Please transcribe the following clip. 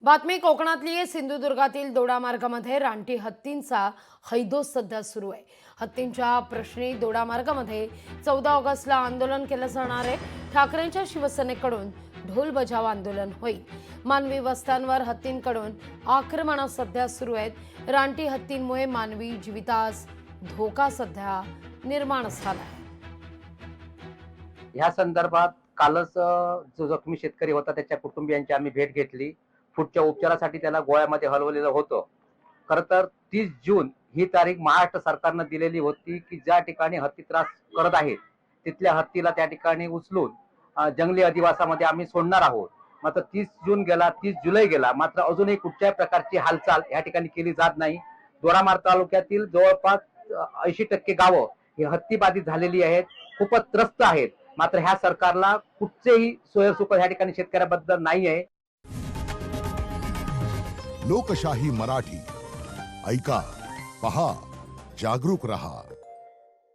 बातमी कोकणातली आहे। सिंधुदुर्गातील दोडामार्गामध्ये रानटी हत्तींचा हैदोस सध्या सुरू आहे। हत्तींच्या प्रश्नी दोडामार्गामध्ये 14 ऑगस्टला आंदोलन केलं जाणार आहे। ठाकरेंच्या शिवसेनेकडून ढोल बजाव आंदोलन होईल। मानवी वस्त्यांवर हत्तींकडून आक्रमण सध्या सुरू आहेत। रानटी हत्तींमुळे मानवी जीवितास धोका सध्या निर्माण झाला आहे। या संदर्भात कालच जो जखमी शेतकरी होता त्याच्या कुटुंबियांची आम्ही भेट घेतली। पुढच्या उपचारासाठी त्याला गोव्यामध्ये हलवलेलं होतं। खरं तर 30 जून ही तारीख महाराष्ट्र सरकारनं दिलेली होती की ज्या ठिकाणी हत्ती त्रास करत आहेत तिथल्या हत्तीला त्या ठिकाणी उचलून जंगली अधिवासामध्ये आम्ही सोडणार आहोत। मात्र 30 जून गेला, 30 जुलै गेला, मात्र अजूनही कुठल्याही प्रकारची हालचाल या ठिकाणी केली जात नाही। दोडामार्ग तालुक्यातील जवळपास 80% गावं ही हत्तीबाधित झालेली आहेत, खूपच त्रस्त आहेत। मात्र ह्या सरकारला कुठचेही सोयीसुख या ठिकाणी शेतकऱ्याबद्दल नाही आहे। लोकशाही मराठी ऐका, पहा, जागरूक रहा।